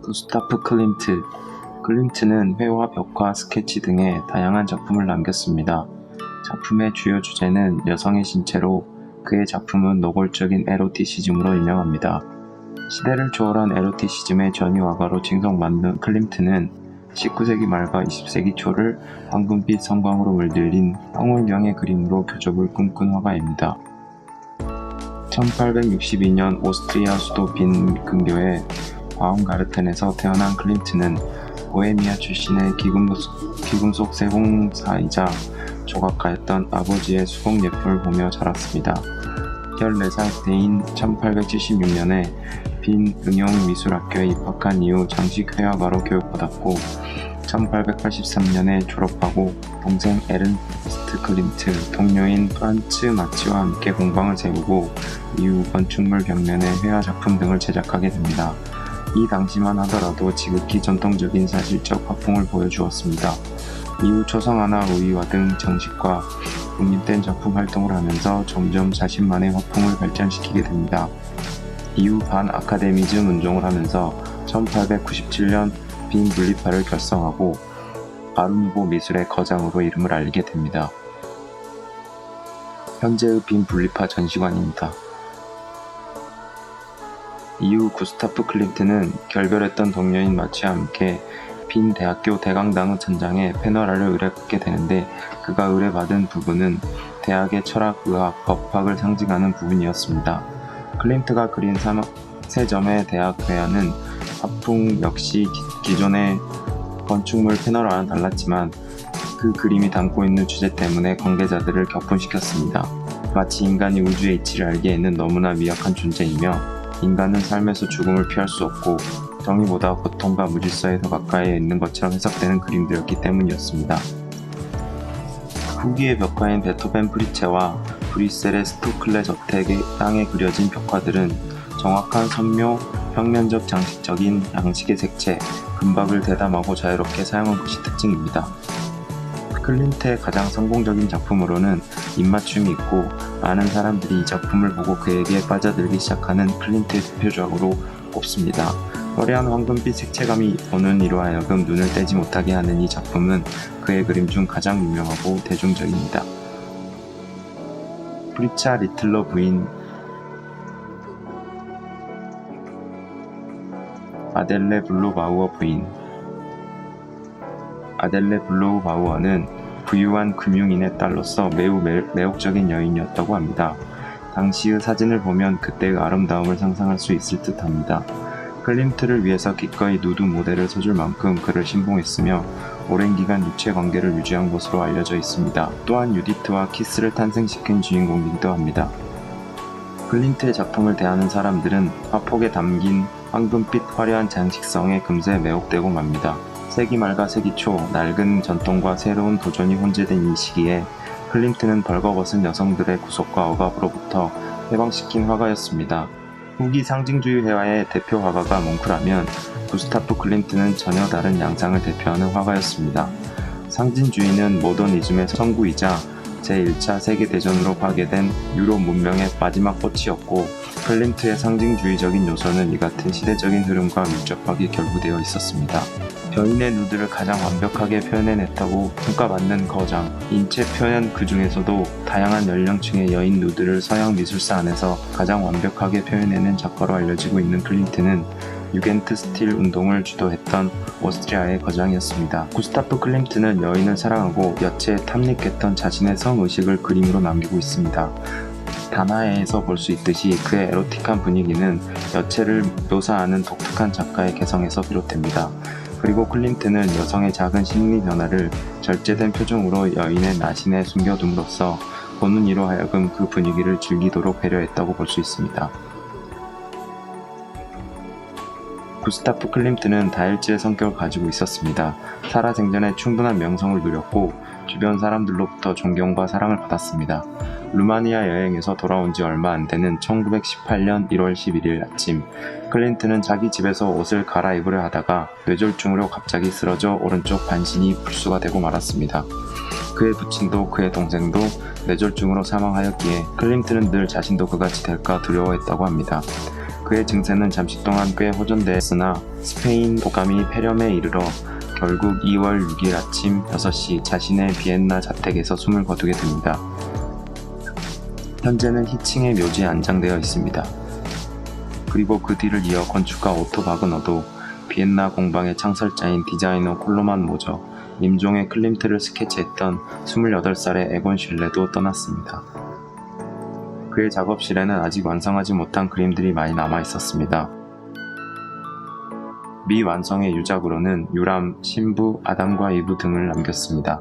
구스타프 클림트. 클림트는 회화, 벽화, 스케치 등의 다양한 작품을 남겼습니다. 작품의 주요 주제는 여성의 신체로 그의 작품은 노골적인 에로티시즘으로 유명합니다. 시대를 초월한 에로티시즘의 전유 화가로 칭송받는 클림트는 19세기 말과 20세기 초를 황금빛 성광으로 물들인 황홀경의 그림으로 교접을 꿈꾼 화가입니다. 1862년 오스트리아 수도 빈 근교의 바움가르텐에서 태어난 클림트는 보헤미아 출신의 기금속 세공사이자 조각가였던 아버지의 수공 예품을 보며 자랐습니다. 14살 때인 1876년에 빈 응용미술학교에 입학한 이후 장식회화가로 교육받았고 1883년에 졸업하고 동생 에른스트 클림트, 동료인 프란츠 마치와 함께 공방을 세우고 이후 건축물 벽면에 회화 작품 등을 제작하게 됩니다. 이 당시만 하더라도 지극히 전통적인 사실적 화풍을 보여주었습니다. 이후 초성화나 우위화 등 정식과 독립된 작품 활동을 하면서 점점 자신만의 화풍을 발전시키게 됩니다. 이후 반-아카데미즘 운동을 하면서 1897년 빈 분리파를 결성하고 아르누보 미술의 거장으로 이름을 알리게 됩니다. 현재의 빈 분리파 전시관입니다. 이후 구스타프 클림트는 결별했던 동료인 마치와 함께 빈 대학교 대강당 천장에 패널화를 의뢰받게 되는데 그가 의뢰받은 부분은 대학의 철학, 의학, 법학을 상징하는 부분이었습니다. 클림트가 그린 세 점의 대학 회화는 화풍 역시 기존의 건축물 패널화와는 달랐지만 그 그림이 담고 있는 주제 때문에 관계자들을 격분시켰습니다. 마치 인간이 우주의 이치를 알기에는 너무나 미약한 존재이며 인간은 삶에서 죽음을 피할 수 없고 정의보다 고통과 무질서에 더 가까이에 있는 것처럼 해석되는 그림들이었기 때문이었습니다. 후기의 벽화인 베토벤 프리체와 브뤼셀의 스토클레 저택의 땅에 그려진 벽화들은 정확한 선묘, 평면적 장식적인 양식의 색채, 금박을 대담하고 자유롭게 사용한 것이 특징입니다. 클림트의 가장 성공적인 작품으로는 입맞춤이 있고 많은 사람들이 이 작품을 보고 그에게 빠져들기 시작하는 클림트의 대표작으로 꼽습니다. 화려한 황금빛 색채감이 보는 이로 하여금 눈을 떼지 못하게 하는 이 작품은 그의 그림 중 가장 유명하고 대중적입니다. 프리차 리틀러 부인 아델레 블로바우어 부인. 아델레 블로바우어는 부유한 금융인의 딸로서 매우 매혹적인 여인이었다고 합니다. 당시의 사진을 보면 그때의 아름다움을 상상할 수 있을 듯 합니다. 클림트를 위해서 기꺼이 누드 모델을 서줄 만큼 그를 신봉했으며 오랜 기간 육체 관계를 유지한 것으로 알려져 있습니다. 또한 유디트와 키스를 탄생시킨 주인공이기도 합니다. 클림트의 작품을 대하는 사람들은 화폭에 담긴 황금빛 화려한 장식성에 금세 매혹되고 맙니다. 세기 말과 세기 초 낡은 전통과 새로운 도전이 혼재된 이 시기에 클림트는 벌거벗은 여성들의 구속과 억압으로부터 해방시킨 화가였습니다. 후기 상징주의 회화의 대표 화가가 뭉크라면 구스타프 클림트는 전혀 다른 양상을 대표하는 화가였습니다. 상징주의는 모더니즘의 선구이자 제1차 세계대전으로 파괴된 유럽 문명의 마지막 꽃이었고 클림트의 상징주의적인 요소는 이 같은 시대적인 흐름과 밀접하게 결부되어 있었습니다. 여인의 누드를 가장 완벽하게 표현해냈다고 평가받는 거장, 인체 표현 그 중에서도 다양한 연령층의 여인 누드를 서양 미술사 안에서 가장 완벽하게 표현해낸 작가로 알려지고 있는 클림트는 유겐트 스틸 운동을 주도했던 오스트리아의 거장이었습니다. 구스타프 클림트는 여인을 사랑하고 여체에 탐닉했던 자신의 성의식을 그림으로 남기고 있습니다. 다나에에서 볼 수 있듯이 그의 에로틱한 분위기는 여체를 묘사하는 독특한 작가의 개성에서 비롯됩니다. 그리고 클림트는 여성의 작은 심리 변화를 절제된 표정으로 여인의 나신에 숨겨둠으로써 보는 이로 하여금 그 분위기를 즐기도록 배려했다고 볼 수 있습니다. 구스타프 클림트는 다혈질의 성격을 가지고 있었습니다. 살아생전에 충분한 명성을 누렸고 주변 사람들로부터 존경과 사랑을 받았습니다. 루마니아 여행에서 돌아온 지 얼마 안 되는 1918년 1월 11일 아침, 클림트는 자기 집에서 옷을 갈아입으려 하다가 뇌졸중으로 갑자기 쓰러져 오른쪽 반신이 불수가 되고 말았습니다. 그의 부친도 그의 동생도 뇌졸중으로 사망하였기에 클림트는 늘 자신도 그같이 될까 두려워했다고 합니다. 그의 증세는 잠시 동안 꽤 호전되었으나 스페인 독감이 폐렴에 이르러 결국 2월 6일 아침 6시 자신의 비엔나 자택에서 숨을 거두게 됩니다. 현재는 희칭의 묘지에 안장되어 있습니다. 그리고 그 뒤를 이어 건축가 오토 바그너도 비엔나 공방의 창설자인 디자이너 콜로만 모저, 임종의 클림트를 스케치했던 28살의 에곤 슐레도 떠났습니다. 그의 작업실에는 아직 완성하지 못한 그림들이 많이 남아 있었습니다. 미완성의 유작으로는 유람, 신부, 아담과 이브 등을 남겼습니다.